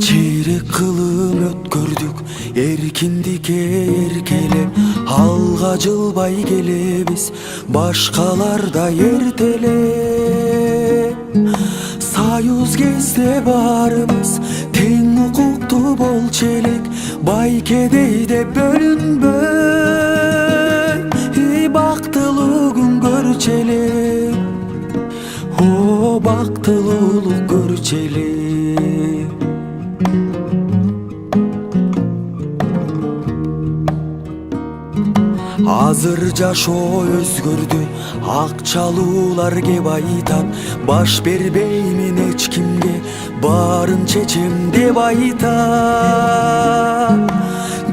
Çeyrek kılım ötkürdük erkindike erkele, alga jılbay gelebиз başkalarda ertele. Sayuz кезде barımız teң укуктуу болчу элек, байкедейде бөлүнбөй бактылуу күн көрчү элек, о бактылуулук көрчү элек. Азыр жашоо өзгөрдү, акчалуулар кеп айтат, баш бербеймин эч кимге, баарын чечем деп айтат.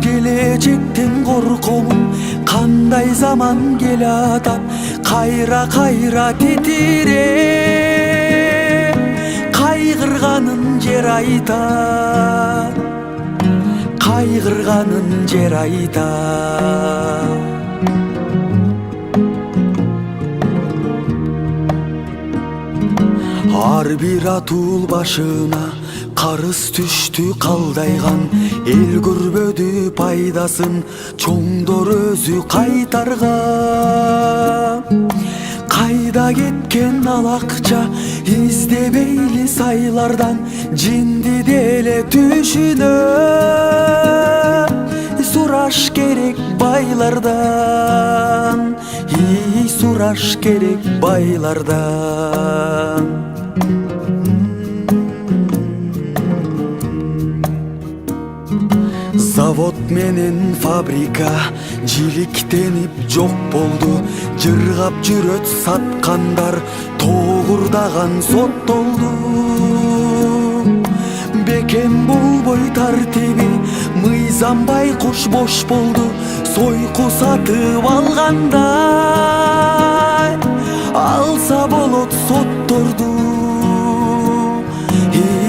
Келечектен коркомун, кандай заман келатат, кайра тетире, кайгырганын жер айтат, кайгырганын жер айтат. Ар бир атул башына карыз түштү калдайган, эл көрбөдү пайдасын, чоңдор өзү кайтарган. Кайда кеткен ал акча, издебейли сайлардан, жинди деле түшүнөт, сураш керек байлардан, сураш керек байлардан. Завод менен фабрика жиликтенип жок болду, жыргап жүрөт саткандар тогурдаган соттолду. Бекем болбой тартиби, мыйзам байкуш бош болду, сойку сатып алгандай алса болот сотторду,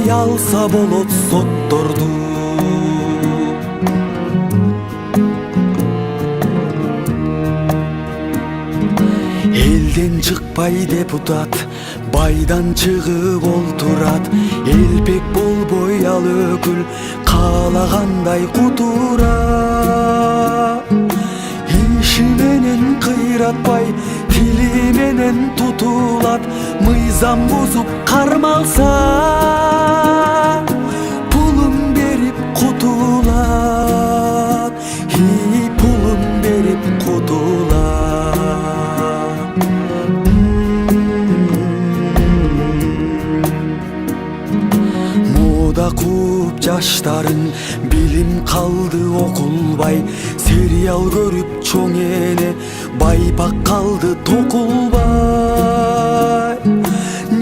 алса болот сотторду. Элден чыкпай депутат, байдан чыгып олтурат, элпек болбой ал өкүл, каалагандай кутурат. Иши менен кыйратпай, тили менен тутулат, мыйзам бузуп кармалса, пулун берип кутулат, пулун берип кутулат. Кууп жаштарын билим калды окулбай, сериал көрүп чоң эне байпак калды токулбай.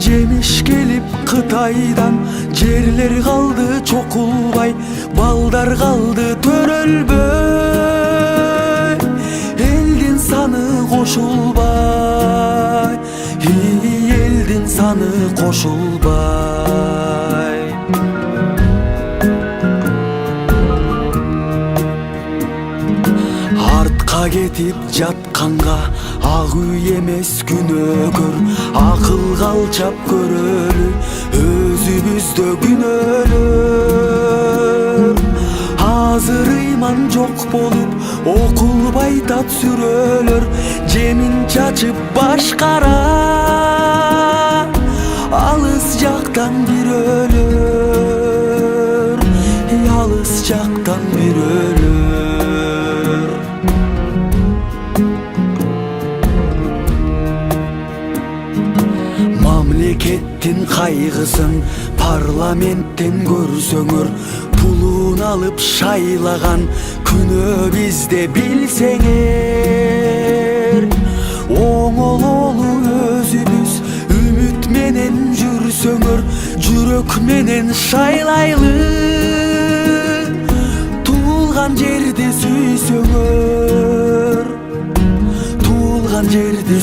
Жемиш келип Кытайдан, жерлер калды чокулбай, балдар калды төрөлбөй, элдин саны кошулбай, элдин саны кошулбай. Артка кетип жатканга ак үй эмес күнөкөр, акылга алчап көрөлү өзүбүздө күнөөлөр. Азыр ыйман жок болуп окулбай тат сүрөлөр, жемин чачып башкара алыс жактан бир өлөр, алыс жактан бир өлөр. Мамлекеттин кайгысын парламенттен көрсөңөр, пулун алып шайлаган күнөө бизде билсеңер. Оңололу өзүбүз үмүт менен жүрсөңөр, жүрөк менен шайлайлы, туулган жерди сүйсөңөр, туулган жерди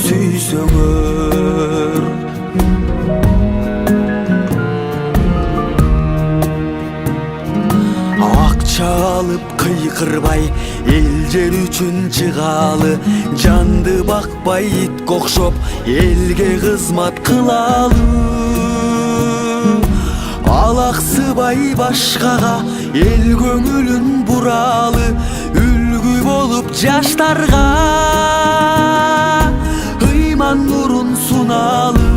кырбай эл жер үчүн чыгалы, жанды бакпай итке окшоп элге кызмат кылалы. Алаксыбай башкага эл көңүлүн буралы, үлгү болуп жаштарга ыйман нурун суналы,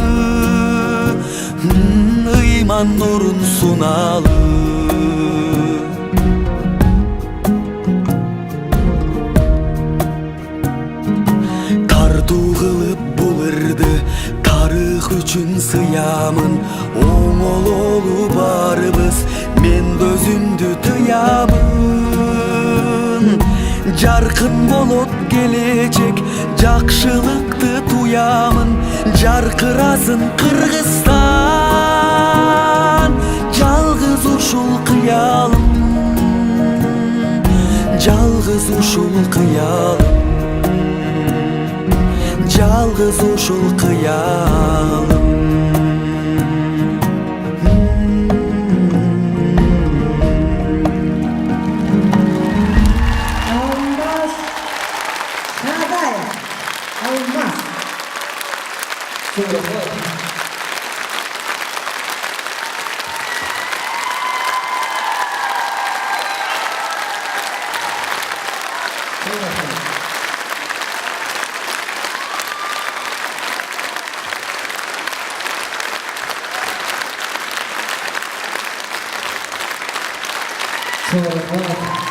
ыйман нурун суналы. Тартуу кылып бул ырды тарых үчүн сыямын, оңололу барыбыз мен өзүмдү тыямын. Жаркын болот келечек, жакшылыкты туямын, жаркырасын Кыргызстан, жалгыз ушул кыялым, жалгыз ушул кыялым, жалгыз ушул кыялым. Алмаз Шадай, Алмаз. So,